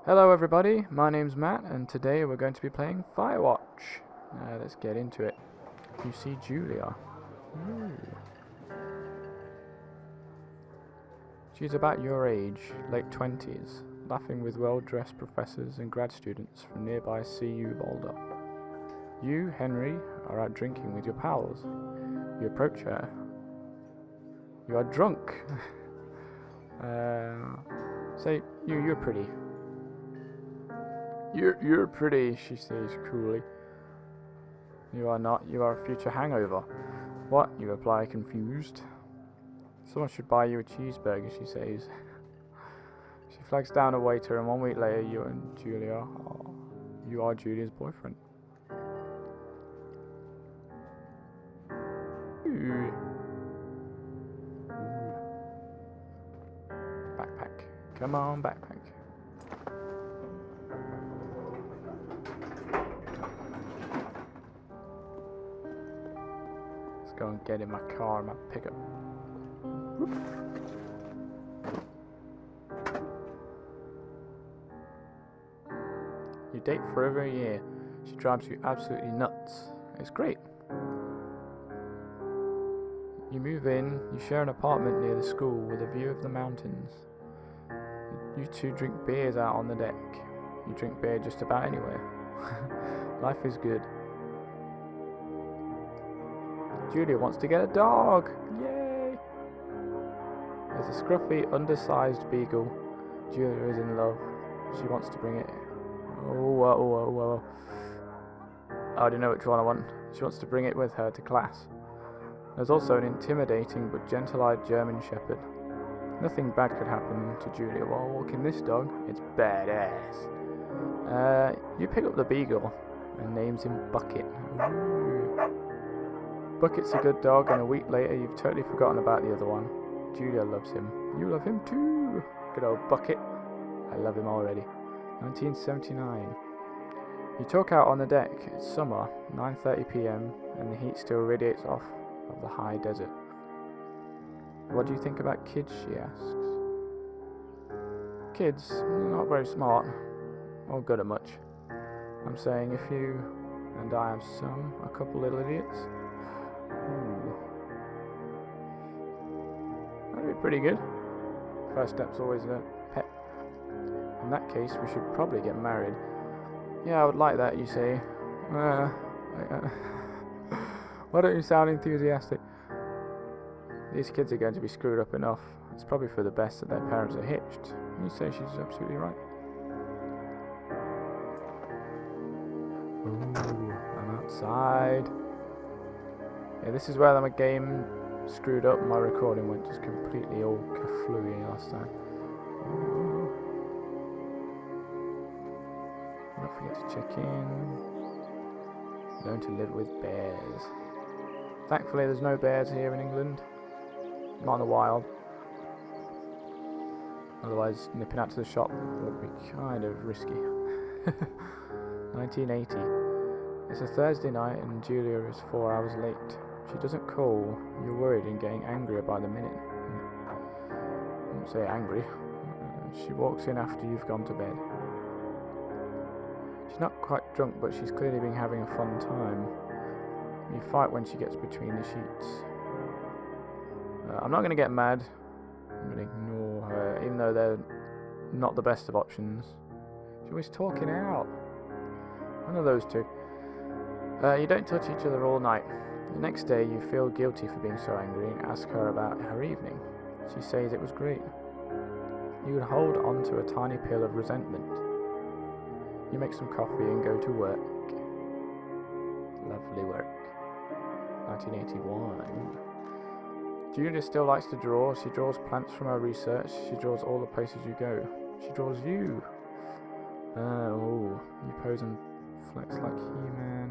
Hello everybody, my name's Matt and today we're going to be playing Firewatch. Let's get into it. You see Julia. Ooh. She's about your age, late 20s, laughing with well-dressed professors and grad students from nearby CU Boulder. You, Henry, are out drinking with your pals. You approach her. You are drunk. Say, you're pretty. You're pretty, she says coolly. You are not, you are a future hangover. What? You reply, confused. Someone should buy you a cheeseburger, she says. She flags down a waiter, and 1 week later you and Julia you are Julia's boyfriend. Ooh. Backpack. Come on, backpack. Go and get in my car, my pickup. Whoop. You date for over a year. She drives you absolutely nuts. It's great. You move in, you share an apartment near the school with a view of the mountains. You two drink beers out on the deck. You drink beer just about anywhere. Life is good. Julia wants to get a dog! Yay! There's a scruffy, undersized beagle. Julia is in love. She wants to bring it. Oh. I already know which one I want. She wants to bring it with her to class. There's also an intimidating but gentle-eyed German shepherd. Nothing bad could happen to Julia while walking this dog. It's badass. You pick up the beagle and names him Bucket. Ooh. Bucket's a good dog, and a week later you've totally forgotten about the other one. Julia loves him. You love him too. Good old Bucket. I love him already. 1979. You talk out on the deck. It's summer, 9:30 p.m, and the heat still radiates off of the high desert. What do you think about kids, she asks. Kids, not very smart, or good at much. I'm saying if you and I have a couple little idiots. Ooh. That'd be pretty good. First step's always a pet. In that case, we should probably get married. Yeah, I would like that, you say. Why don't you sound enthusiastic? These kids are going to be screwed up enough. It's probably for the best that their parents are hitched. You say she's absolutely right. Ooh, I'm outside. Yeah, this is where the game screwed up. My recording went just completely all kaflooey last time. Ooh. Don't forget to check in. Learn to live with bears. Thankfully there's no bears here in England. Not in the wild. Otherwise nipping out to the shop would be kind of risky. 1980. It's a Thursday night and Julia is 4 hours late. She doesn't call. You're worried and getting angrier by the minute. I won't say angry. She walks in after you've gone to bed. She's not quite drunk, but she's clearly been having a fun time. You fight when she gets between the sheets. I'm not going to get mad. I'm going to ignore her, even though they're not the best of options. She's always talking out. One of those two. You don't touch each other all night. The next day you feel guilty for being so angry and ask her about her evening. She says it was great. You would hold on to a tiny pill of resentment. You make some coffee and go to work. Lovely work. 1981. Julia still likes to draw. She draws plants from her research. She draws all the places you go. She draws you. You pose and flex like He-Man.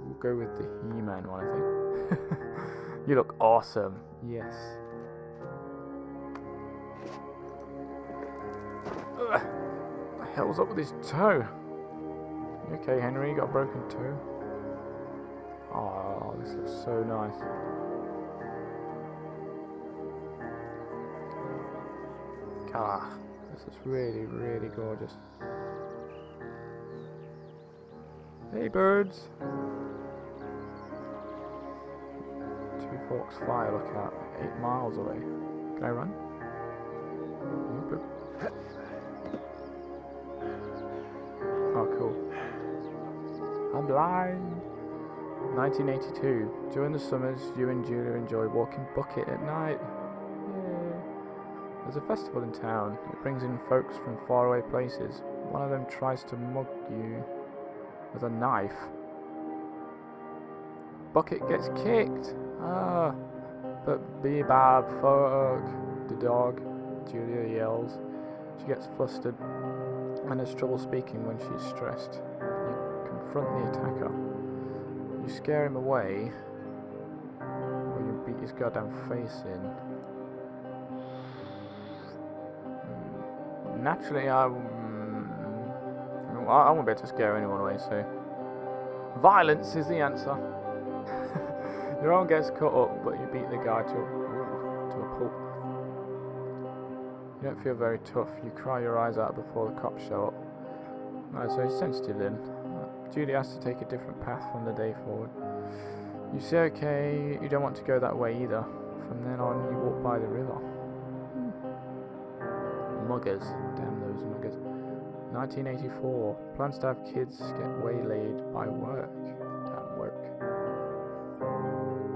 We'll go with the He-Man one, I think. You look awesome. Yes. Ugh. What the hell's up with his toe? You okay, Henry? You got a broken toe? Oh, this looks so nice. Ah, the It's really, really gorgeous. Hey birds! Two Forks Fire lookout, 8 miles away. Can I run? Oh, cool. I'm blind! 1982. During the summers, you and Julia enjoy walking Bucket at night. Yay. There's a festival in town. It brings in folks from faraway places. One of them tries to mug you with a knife. Bucket gets kicked. Ah, but Bebop, fuck the dog. Julia yells. She gets flustered and has trouble speaking when she's stressed. You confront the attacker. You scare him away, or you beat his goddamn face in. Naturally, I won't be able to scare anyone away, so violence is the answer. Your arm gets cut up, but you beat the guy to a pulp. You don't feel very tough. You cry your eyes out before the cops show up. Right, so he's sensitive then. Judy has to take a different path from the day forward. You say okay, you don't want to go that way either. From then on, you walk by the river. Muggers. Damn those muggers. 1984. Plans to have kids get waylaid by work. Damn work.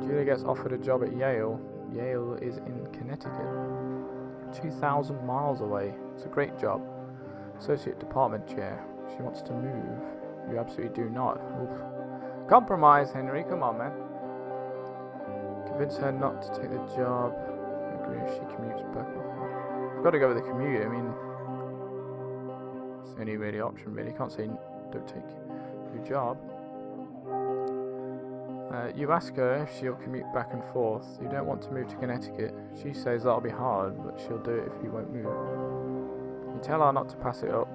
Julia gets offered a job at Yale. Yale is in Connecticut. 2,000 miles away. It's a great job. Associate department chair. She wants to move. You absolutely do not. Oof. Compromise, Henry. Come on, man. Convince her not to take the job. Agree if she commutes back and forth. I've got to go with the commute. I mean, it's the only really option, really. Can't say don't take your job. You ask her if she'll commute back and forth. You don't want to move to Connecticut. She says that'll be hard, but she'll do it if you won't move. You tell her not to pass it up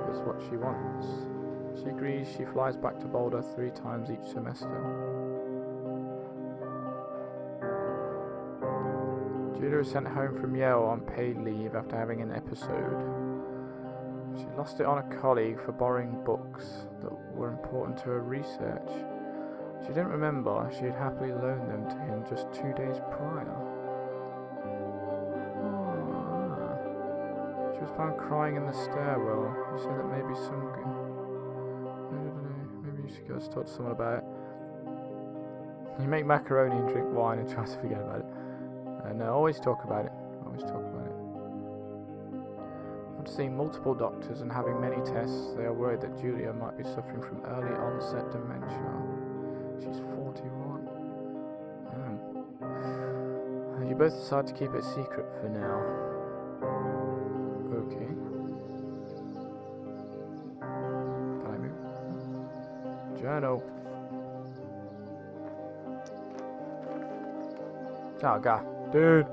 if it's what she wants. She agrees. She flies back to Boulder 3 times each semester. Julia is sent home from Yale on paid leave after having an episode. She lost it on a colleague for borrowing books that were important to her research. She didn't remember she had happily loaned them to him just 2 days prior. She was found crying in the stairwell. You said that maybe maybe you should go talk to someone about it. You make macaroni and drink wine and try to forget about it. No, always talk about it. Always talk about it. After seeing multiple doctors and having many tests, they are worried that Julia might be suffering from early onset dementia. She's 41. You both decide to keep it secret for now. Okay. Can I move? Journal. Oh god. Dude.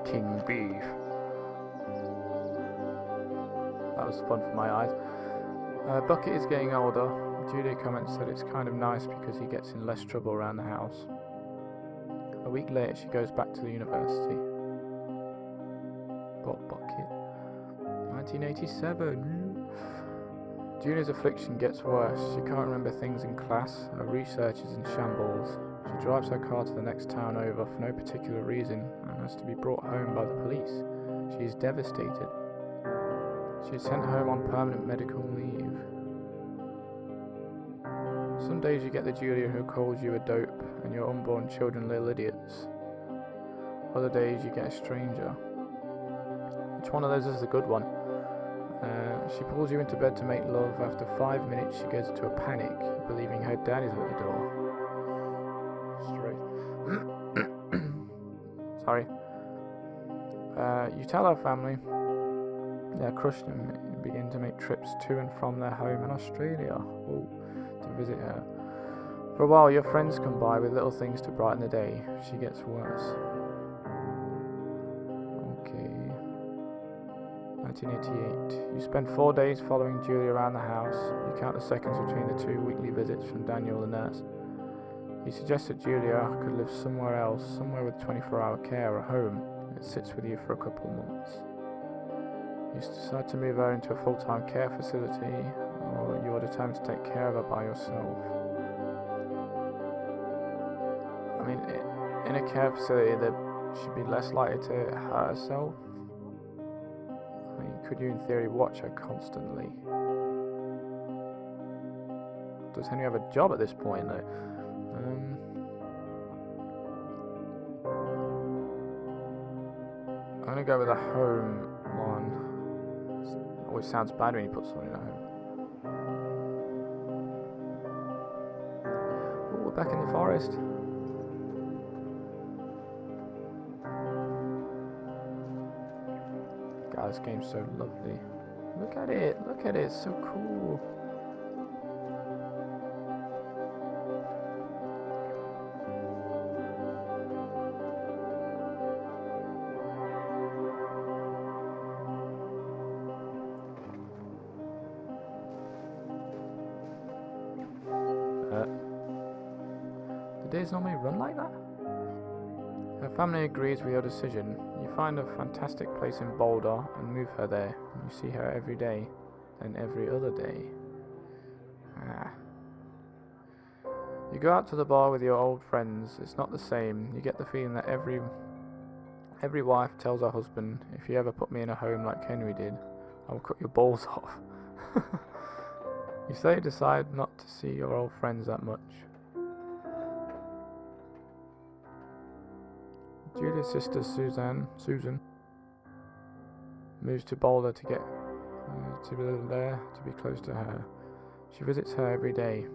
King beef. That was fun for my eyes. Bucket is getting older. Julia comments that it's kind of nice because he gets in less trouble around the house. A week later, she goes back to the university. Bucket. 1987. Julia's affliction gets worse. She can't remember things in class. Her research is in shambles. She drives her car to the next town over for no particular reason and has to be brought home by the police. She is devastated. She is sent home on permanent medical leave. Some days you get the Julia who calls you a dope and your unborn children little idiots. Other days you get a stranger. Which one of those is the good one? She pulls you into bed to make love. After 5 minutes she goes into a panic, believing her dad is at the door. Sorry. You tell her family. They are crushed and begin to make trips to and from their home in Australia to visit her. For a while, your friends come by with little things to brighten the day. She gets worse. Okay. 1988. You spend 4 days following Julia around the house. You count the seconds between the 2 weekly visits from Daniel the nurse. He suggests that Julia could live somewhere else, somewhere with 24-hour care or a home. It sits with you for a couple of months. You decide to move her into a full-time care facility, or you are determined to take care of her by yourself. I mean, in a care facility, there should be less likely to hurt herself. I mean, could you in theory watch her constantly? Does Henry have a job at this point though? I'm gonna go with a home one. It always sounds bad when you put someone in a home. Oh, we're back in the forest. God, this game's so lovely. Look at it, it's so cool. Do days normally run like that? Her family agrees with your decision. You find a fantastic place in Boulder and move her there. You see her every day, then every other day. You go out to the bar with your old friends. It's not the same. You get the feeling that every wife tells her husband, if you ever put me in a home like Henry did, I will cut your balls off. You say you decide not to see your old friends that much. Julia's sister Susan moves to Boulder to get to live there, to be close to her. She visits her every day.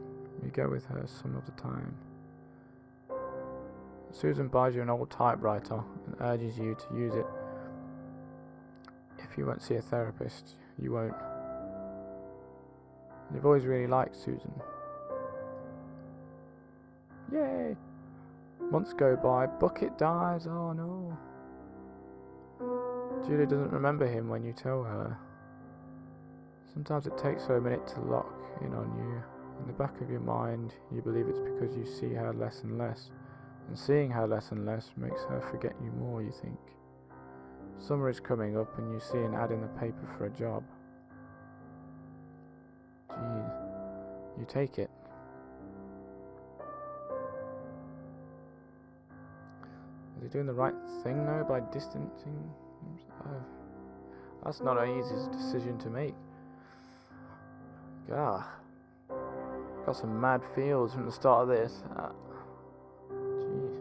You go with her some of the time. Susan buys you an old typewriter and urges you to use it. If you won't see a therapist, you won't. You've always really liked Susan. Yay! Months go by, Bucket dies, oh no. Julia doesn't remember him when you tell her. Sometimes it takes her a minute to lock in on you. In the back of your mind, you believe it's because you see her less and less. And seeing her less and less makes her forget you more, you think. Summer is coming up and you see an ad in the paper for a job. Jeez. You take it. Is he doing the right thing though by distancing? That's not an easy decision to make. God. Got some mad feels from the start of this. Jeez.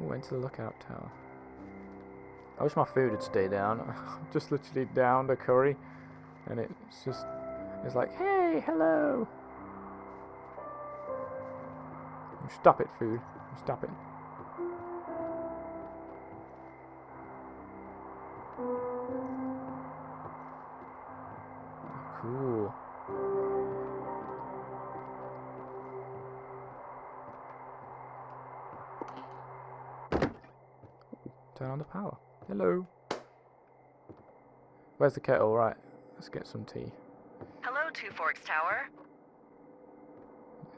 Went to the lookout tower. I wish my food had stayed down. Just literally downed a curry, and it's like, hey, hello. Stop it, food. Stop it. Cool. Turn on the power. Hello. Where's the kettle? Right. Let's get some tea. Hello, Two Forks Tower.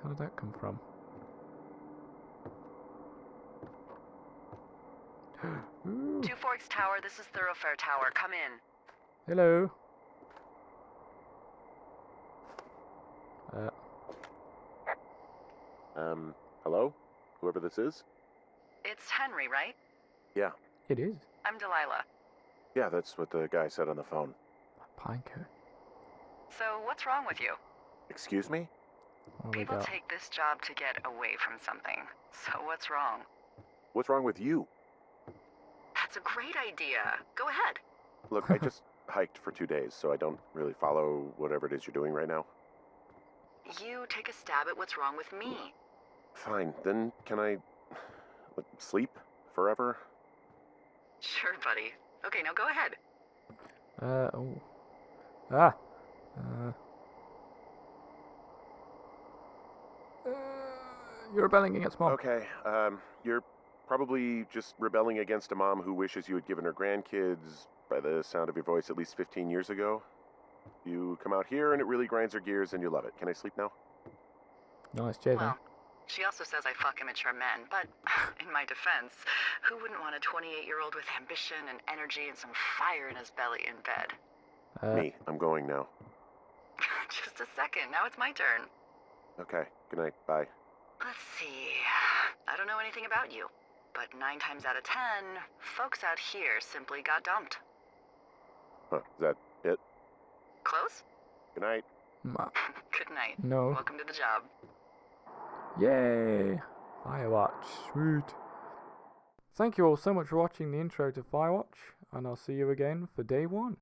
How did that come from? Two Forks Tower, this is Thoroughfare Tower. Come in. Hello. Hello? Whoever this is? It's Henry, right? Yeah. It is. I'm Delilah. Yeah, that's what the guy said on the phone. Pineco. So, what's wrong with you? Excuse me? People take this job to get away from something. So, what's wrong? What's wrong with you? That's a great idea. Go ahead. Look, I just hiked for 2 days, so I don't really follow whatever it is you're doing right now. You take a stab at what's wrong with me. Fine, then can I sleep forever? Sure, buddy. Okay, now go ahead. You're rebelling against Mom. Okay, you're probably just rebelling against a mom who wishes you had given her grandkids, by the sound of your voice, at least 15 years ago. You come out here and it really grinds her gears and you love it. Can I sleep now? Nice, cheers, Well, She also says I fuck immature men, but in my defense, who wouldn't want a 28-year-old with ambition and energy and some fire in his belly in bed? Me, I'm going now. Just a second, now it's my turn. Okay, good night, bye. Let's see. I don't know anything about you, but 9 times out of 10, folks out here simply got dumped. Huh, is that it? Close? Good night. Good night. No. Welcome to the job. Yay! Firewatch. Sweet. Thank you all so much for watching the intro to Firewatch, and I'll see you again for day 1.